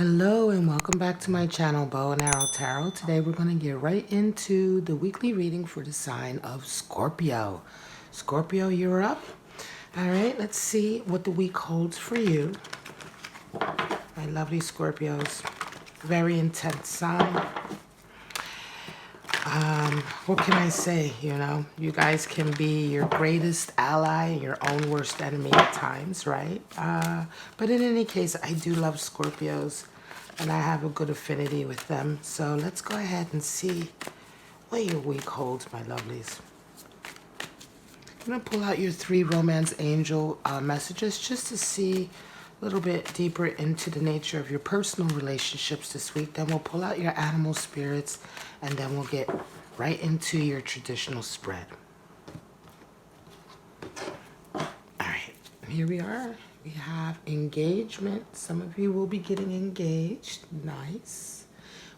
Hello and welcome back to my channel, Bow and Arrow Tarot. Today we're going to get right into the weekly reading for the sign of Scorpio. Scorpio, you're up. All right, let's see what the week holds for you. My lovely Scorpios. Very intense sign. What can I say? You know, you guys can be your greatest ally and your own worst enemy at times, right? But in any case, I do love Scorpios and I have a good affinity with them. So let's go ahead and see what your week holds, my lovelies. I'm going to pull out your 3 romance angel messages just to see a little bit deeper into the nature of your personal relationships this week. Then we'll pull out your animal spirits and then we'll get right into your traditional spread. All right, here we are. We have engagement. Some of you will be getting engaged. Nice.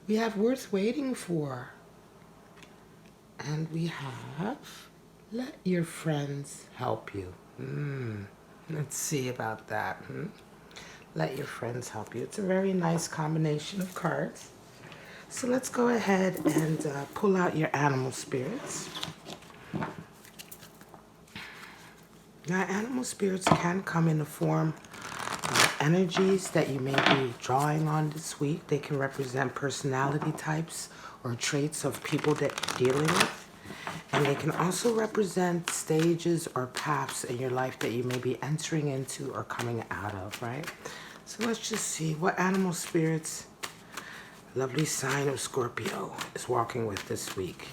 We have worth waiting for. And we have let your friends help you. Let's see about that. Let your friends help you. It's a very nice combination of cards. So let's go ahead and pull out your animal spirits. Now, animal spirits can come in the form of energies that you may be drawing on this week. They can represent personality types or traits of people that you're dealing with. And they can also represent stages or paths in your life that you may be entering into or coming out of, right? So let's just see what animal spirits lovely sign of Scorpio is walking with this week.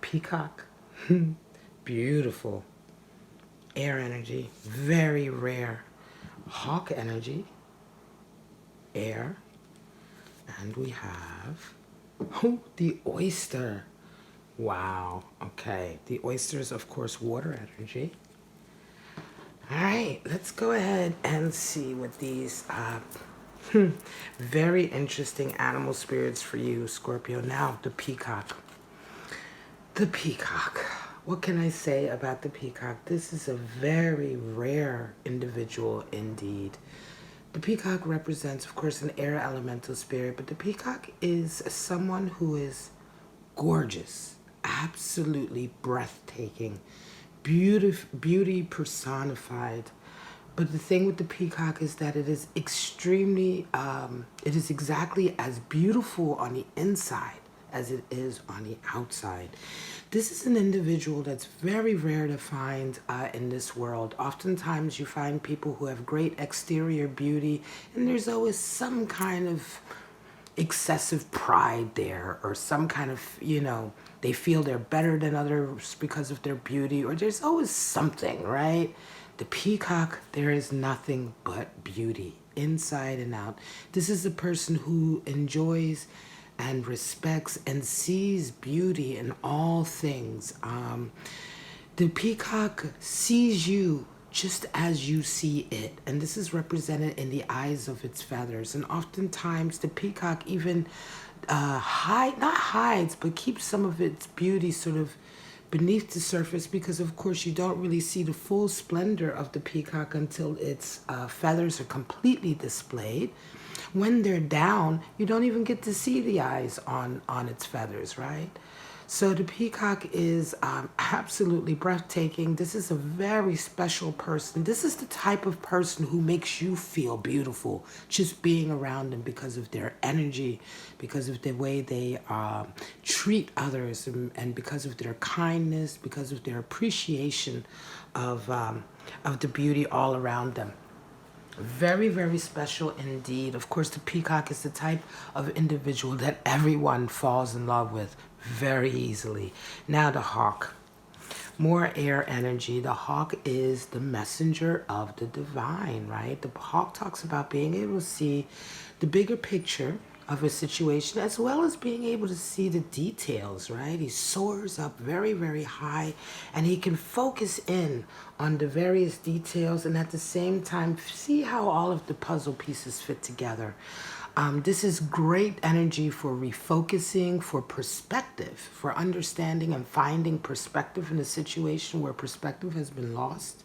Peacock. Beautiful. Air energy. Very rare. Hawk energy. Air. And we have, the oyster. Wow. Okay. The oyster is, of course, water energy. All right. Let's go ahead and see what these very interesting animal spirits for you, Scorpio. Now, the peacock. The peacock. What can I say about the peacock? This is a very rare individual indeed. The peacock represents, of course, an air elemental spirit, but the peacock is someone who is gorgeous, absolutely breathtaking, beauty personified. But the thing with the peacock is that it is extremely, it is exactly as beautiful on the inside as it is on the outside. This is an individual that's very rare to find in this world. Oftentimes you find people who have great exterior beauty and there's always some kind of excessive pride there or some kind of, you know, they feel they're better than others because of their beauty, or there's always something, right? The peacock, there is nothing but beauty inside and out. This is a person who enjoys and respects and sees beauty in all things. The peacock sees you just as you see it, and this is represented in the eyes of its feathers. And oftentimes the peacock even not hides, but keeps some of its beauty sort of beneath the surface, because of course you don't really see the full splendor of the peacock until its feathers are completely displayed. When they're down, you don't even get to see the eyes on its feathers, right? So the peacock is absolutely breathtaking. This is a very special person. This is the type of person who makes you feel beautiful just being around them, because of their energy, because of the way they treat others, and because of their kindness, because of their appreciation of the beauty all around them. Very, very special indeed. Of course, the peacock is the type of individual that everyone falls in love with very easily. Now the hawk. More air energy. The hawk is the messenger of the divine, right? The hawk talks about being able to see the bigger picture of a situation, as well as being able to see the details, right? He soars up very, very high, and he can focus in on the various details and at the same time see how all of the puzzle pieces fit together. This is great energy for refocusing, for perspective, for understanding and finding perspective in a situation where perspective has been lost.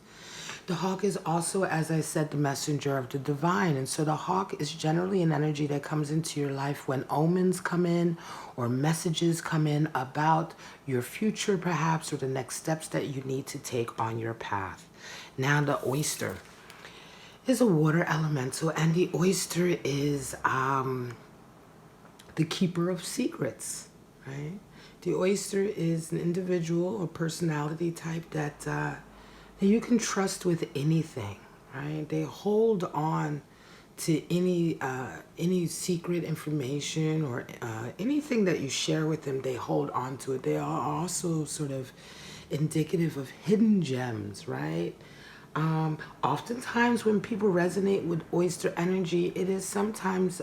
The hawk is also, as I said, the messenger of the divine. And so the hawk is generally an energy that comes into your life when omens come in or messages come in about your future, perhaps, or the next steps that you need to take on your path. Now, the oyster is a water elemental, and the oyster is the keeper of secrets, right? The oyster is an individual or personality type that you can trust with anything, right? They hold on to any secret information or anything that you share with them. They hold on to it. They are also sort of indicative of hidden gems, right? Oftentimes when people resonate with oyster energy, it is sometimes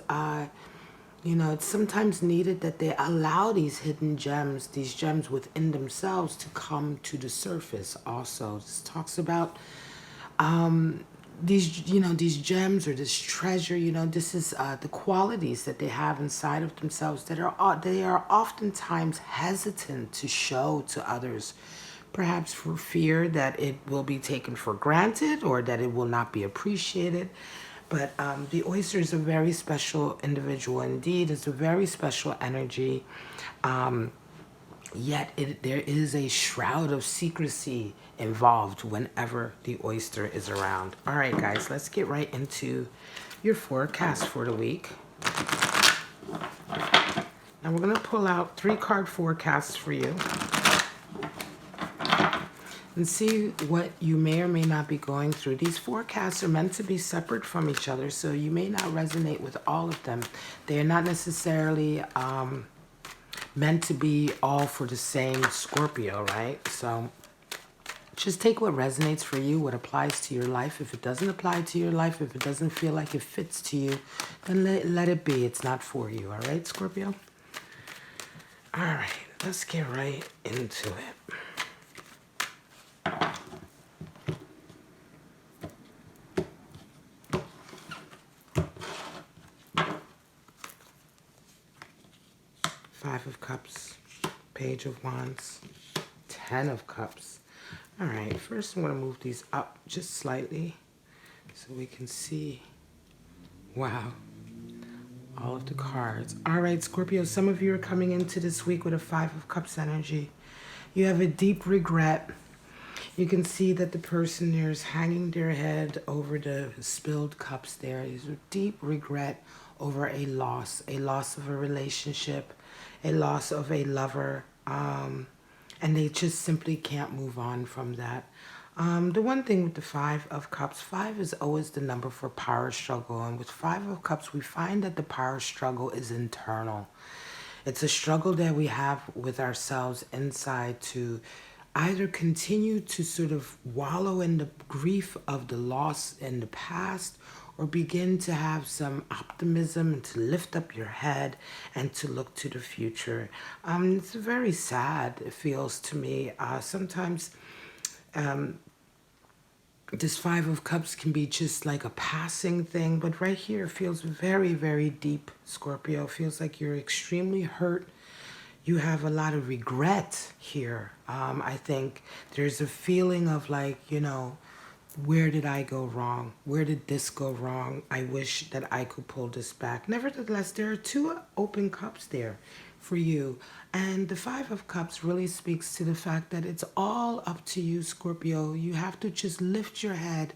it's sometimes needed that they allow these hidden gems, these gems within themselves, to come to the surface also. This talks about these gems or this treasure, this is the qualities that they have inside of themselves that they are oftentimes hesitant to show to others, perhaps for fear that it will be taken for granted or that it will not be appreciated. But the oyster is a very special individual indeed. It's a very special energy. Yet there is a shroud of secrecy involved whenever the oyster is around. All right, guys, let's get right into your forecast for the week. Now we're going to pull out 3-card forecasts for you and see what you may or may not be going through. These forecasts are meant to be separate from each other, so you may not resonate with all of them. They are not necessarily meant to be all for the same Scorpio, right? So just take what resonates for you, what applies to your life. If it doesn't apply to your life, if it doesn't feel like it fits to you, then let it be. It's not for you, all right, Scorpio? All right, let's get right into it. Five of Cups, Page of Wands, 10 of Cups. All right, first I'm going to move these up just slightly so we can see, wow, all of the cards. All right, Scorpio, some of you are coming into this week with a 5 of Cups energy. You have a deep regret. You can see that the person there is hanging their head over the spilled cups there. There's a deep regret over a loss of a relationship, a loss of a lover, and they just simply can't move on from that. The one thing with the 5 of Cups, 5 is always the number for power struggle, and with 5 of Cups, we find that the power struggle is internal. It's a struggle that we have with ourselves inside to either continue to sort of wallow in the grief of the loss in the past, or begin to have some optimism and to lift up your head and to look to the future. It's very sad, it feels to me. Sometimes this 5 of Cups can be just like a passing thing, but right here it feels very, very deep, Scorpio. It feels like you're extremely hurt. You have a lot of regret here. I think there's a feeling of like, where did I go wrong? Where did this go wrong? I wish that I could pull this back. Nevertheless, there are 2 open cups there for you. And the 5 of Cups really speaks to the fact that it's all up to you, Scorpio. You have to just lift your head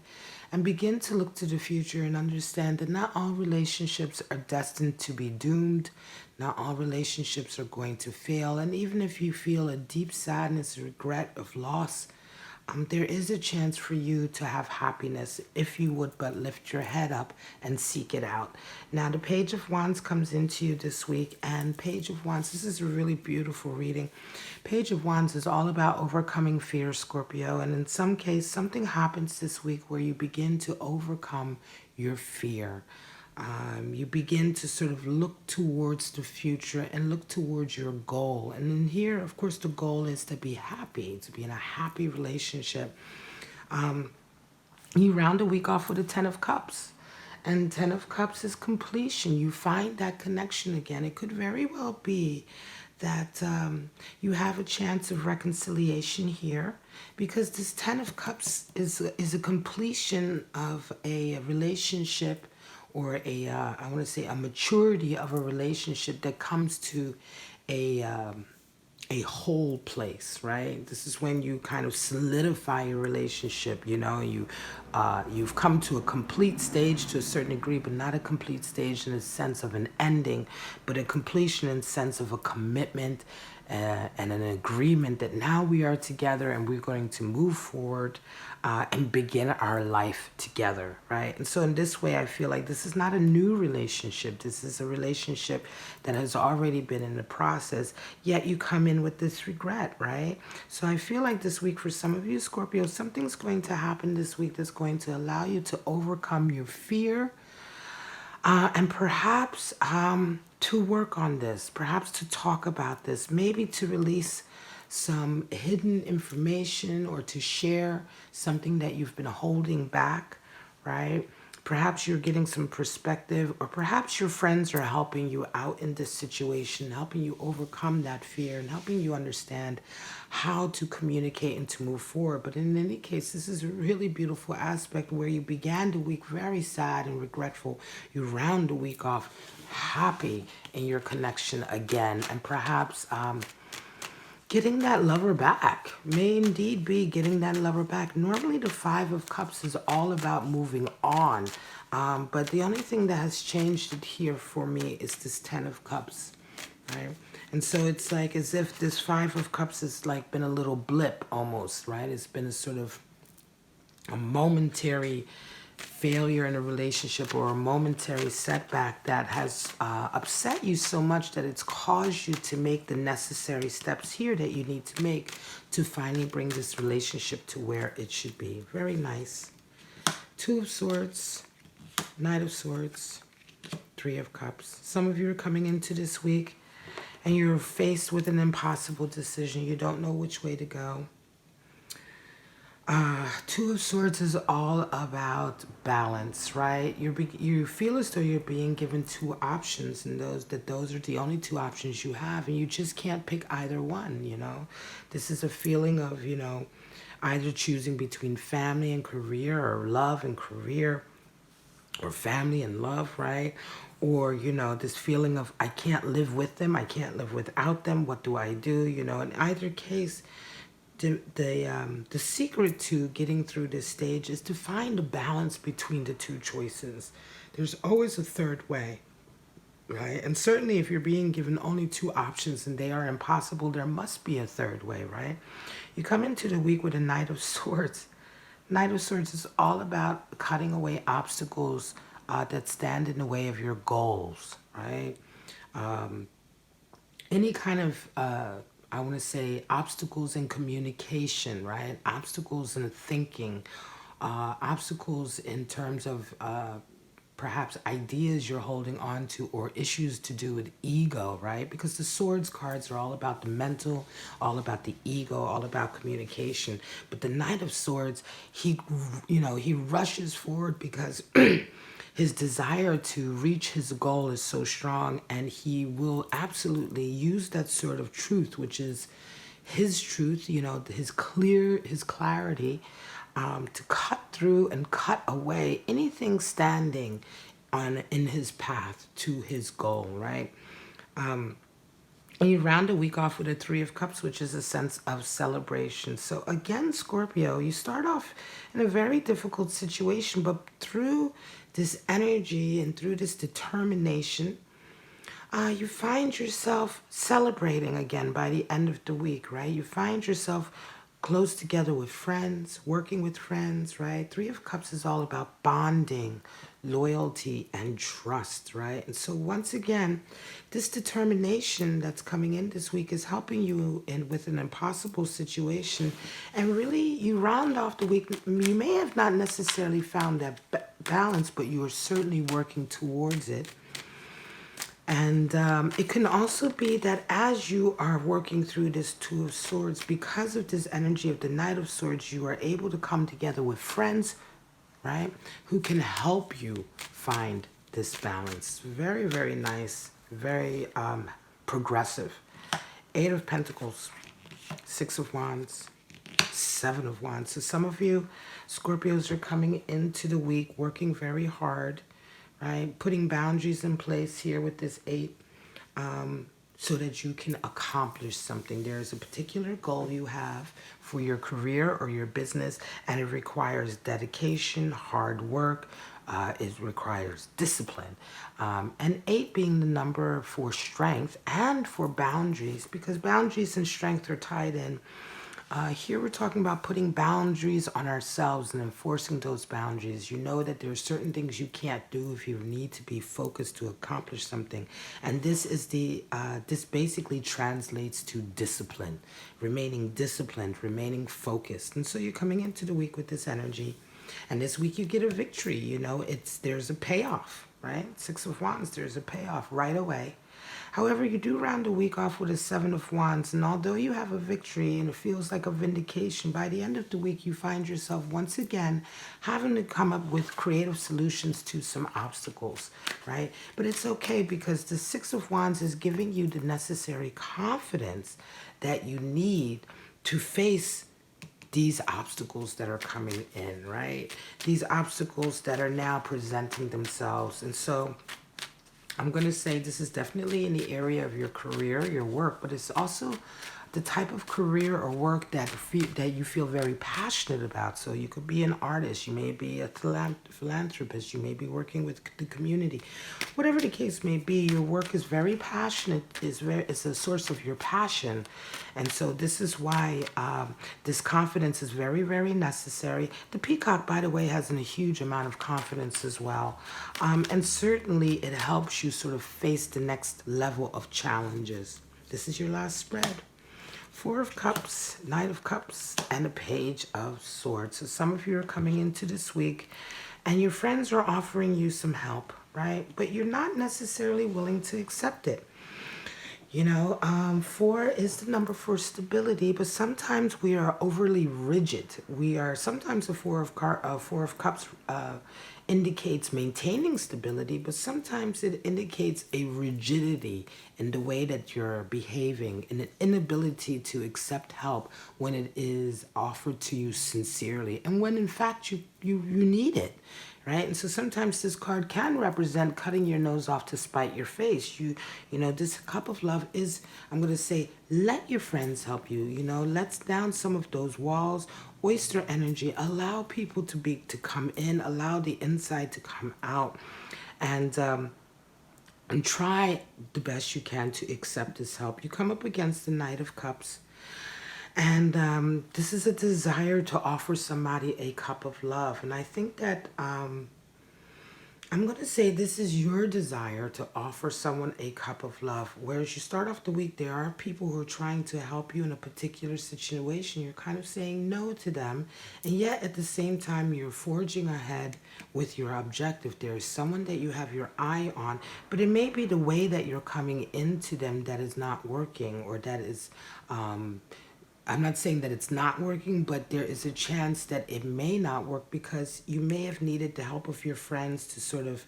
and begin to look to the future and understand that not all relationships are destined to be doomed. Not all relationships are going to fail. And even if you feel a deep sadness, regret of loss, there is a chance for you to have happiness if you would but lift your head up and seek it out. Now, the Page of Wands comes into you this week, and Page of Wands, this is a really beautiful reading. Page of Wands is all about overcoming fear, Scorpio, and in some case, something happens this week where you begin to overcome your fear. You begin to sort of look towards the future and look towards your goal. And in here, of course, the goal is to be happy, to be in a happy relationship. You round the week off with a 10 of cups. And 10 of cups is completion. You find that connection again. It could very well be that you have a chance of reconciliation here, because this 10 of cups is a completion of a relationship, or I want to say a maturity of a relationship that comes to a whole place, right? This is when you kind of solidify your relationship. You've come to a complete stage to a certain degree, but not a complete stage in a sense of an ending, but a completion in sense of a commitment and an agreement that now we are together and we're going to move forward and begin our life together, right? And so in this way, I feel like this is not a new relationship. This is a relationship that has already been in the process, yet you come in with this regret, right? So I feel like this week for some of you, Scorpio, something's going to happen this week that's going to allow you to overcome your fear, and perhaps to work on this, perhaps to talk about this, maybe to release some hidden information or to share something that you've been holding back, right? Perhaps you're getting some perspective, or perhaps your friends are helping you out in this situation, helping you overcome that fear and helping you understand how to communicate and to move forward. But in any case, this is a really beautiful aspect where you began the week very sad and regretful. You round the week off happy in your connection again, and perhaps getting that lover back. May indeed be getting that lover back. Normally the 5 of Cups is all about moving on. But the only thing that has changed it here for me is this 10 of Cups, right? And so it's like as if this 5 of Cups has like been a little blip almost, right? It's been a sort of a momentary failure in a relationship or a momentary setback that has upset you so much that it's caused you to make the necessary steps here that you need to make to finally bring this relationship to where it should be. Very nice. 2 of Swords, Knight of Swords, 3 of Cups. Some of you are coming into this week and you're faced with an impossible decision. You don't know which way to go. 2 of Swords is all about balance, right? You feel as though you're being given 2 options, and those are the only 2 options you have, and you just can't pick either one, you know? This is a feeling of, either choosing between family and career, or love and career, or family and love, right? Or, this feeling of I can't live with them, I can't live without them, what do I do? In either case, the secret to getting through this stage is to find a balance between the 2 choices. There's always a third way, right? And certainly if you're being given only 2 options and they are impossible, there must be a third way, right? You come into the week with a Knight of Swords. Knight of Swords is all about cutting away obstacles that stand in the way of your goals, right? Any kind of I want to say obstacles in communication, right? Obstacles in thinking, obstacles in terms of perhaps ideas you're holding on to, or issues to do with ego, right? Because the Swords cards are all about the mental, all about the ego, all about communication. But the Knight of Swords, he rushes forward because his desire to reach his goal is so strong, and he will absolutely use that sort of truth, which is his truth, his clarity, to cut through and cut away anything standing in his path to his goal, right? And you round the week off with a 3 of Cups, which is a sense of celebration. So again, Scorpio, you start off in a very difficult situation, but through this energy and through this determination, you find yourself celebrating again by the end of the week, right? You find yourself close together with friends, working with friends, right? Three of Cups is all about bonding, loyalty, and trust, right? And so once again, this determination that's coming in this week is helping you in with an impossible situation. And really, you round off the week, you may have not necessarily found that balance, but you are certainly working towards it. And it can also be that as you are working through this Two of Swords, because of this energy of the Knight of Swords, you are able to come together with friends, right, who can help you find this balance. Very, very nice, very progressive. Eight of Pentacles, Six of Wands, Seven of Wands. So some of you Scorpios are coming into the week working very hard, right? Putting boundaries in place here with this 8 so that you can accomplish something. There's a particular goal you have for your career or your business, and it requires dedication, hard work. It requires discipline. And 8 being the number for strength and for boundaries, because boundaries and strength are tied in. Here we're talking about putting boundaries on ourselves and enforcing those boundaries. You know that there are certain things you can't do if you need to be focused to accomplish something. And this is this basically translates to discipline, remaining disciplined, remaining focused. And so you're coming into the week with this energy. And this week you get a victory. You know, there's a payoff, right? Six of Wands, there's a payoff right away. However, you do round the week off with a Seven of Wands, and although you have a victory and it feels like a vindication, by the end of the week you find yourself once again having to come up with creative solutions to some obstacles, right? But it's okay, because the Six of Wands is giving you the necessary confidence that you need to face these obstacles that are coming in, right? These obstacles that are now presenting themselves. And so I'm going to say this is definitely in the area of your career, your work, but it's also the type of career or work that you feel very passionate about. So you could be an artist, you may be a philanthropist, you may be working with the community. Whatever the case may be, your work is very passionate, it's a source of your passion. And so this is why this confidence is very, very necessary. The Peacock, by the way, has a huge amount of confidence as well. And certainly it helps you sort of face the next level of challenges. This is your last spread. Four of Cups, Knight of Cups, and a Page of Swords. So some of you are coming into this week and your friends are offering you some help, right? But you're not necessarily willing to accept it. You know, 4 is the number for stability, but sometimes we are overly rigid. Sometimes the Four of Cups indicates maintaining stability, but sometimes it indicates a rigidity in the way that you're behaving, and an inability to accept help when it is offered to you sincerely, and when in fact you need it. Right? And so sometimes this card can represent cutting your nose off to spite your face. You know, this Cup of Love is, I'm going to say, let your friends help you. You know, let's down some of those walls. Oyster energy. Allow people to come in. Allow the inside to come out. And try the best you can to accept this help. You come up against the Knight of Cups. And this is a desire to offer somebody a cup of love. And I think that I'm going to say this is your desire to offer someone a cup of love. Whereas you start off the week, there are people who are trying to help you in a particular situation. You're kind of saying no to them. And yet at the same time, you're forging ahead with your objective. There is someone that you have your eye on, but it may be the way that you're coming into them that is not working, or that is... I'm not saying that it's not working, but there is a chance that it may not work, because you may have needed the help of your friends to sort of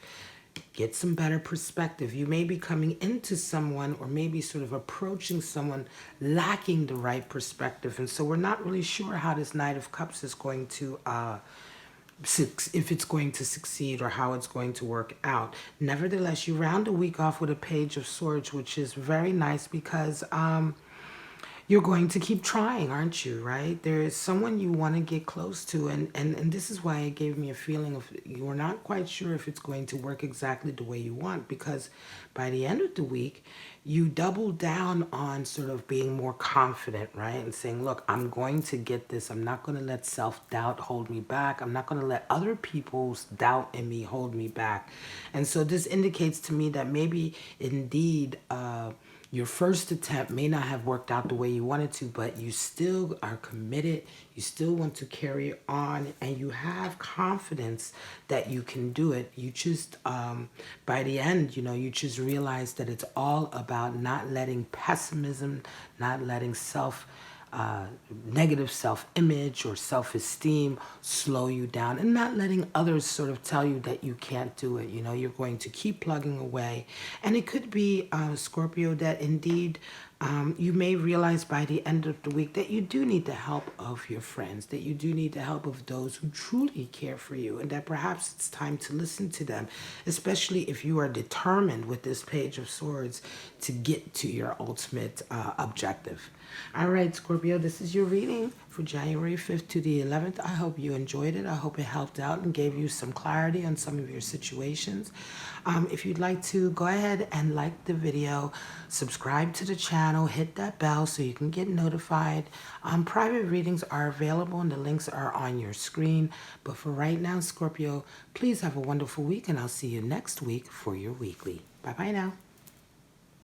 get some better perspective. You may be coming into someone, or maybe sort of approaching someone lacking the right perspective. And so we're not really sure how this Knight of Cups is going to, if it's going to succeed, or how it's going to work out. Nevertheless, you round the week off with a Page of Swords, which is very nice, because... you're going to keep trying, aren't you, right? There is someone you want to get close to, and this is why it gave me a feeling of you're not quite sure if it's going to work exactly the way you want, because by the end of the week, you double down on sort of being more confident, right? And saying, look, I'm going to get this. I'm not going to let self-doubt hold me back. I'm not going to let other people's doubt in me hold me back. And so this indicates to me that maybe indeed your first attempt may not have worked out the way you wanted to, but you still are committed. You still want to carry on, and you have confidence that you can do it. You just, by the end, you just realize that it's all about not letting pessimism, not letting negative self-image or self-esteem slow you down, and not letting others sort of tell you that you can't do it. You're going to keep plugging away. And it could be, Scorpio, that indeed you may realize by the end of the week that you do need the help of your friends, that you do need the help of those who truly care for you, and that perhaps it's time to listen to them, especially if you are determined with this Page of Swords to get to your ultimate objective. All right, Scorpio, this is your reading for January 5th to the 11th. I hope you enjoyed it. I hope it helped out and gave you some clarity on some of your situations. If you'd like to, go ahead and like the video, subscribe to the channel, hit that bell so you can get notified. Private readings are available and the links are on your screen. But for right now, Scorpio, please have a wonderful week, and I'll see you next week for your weekly. Bye-bye now.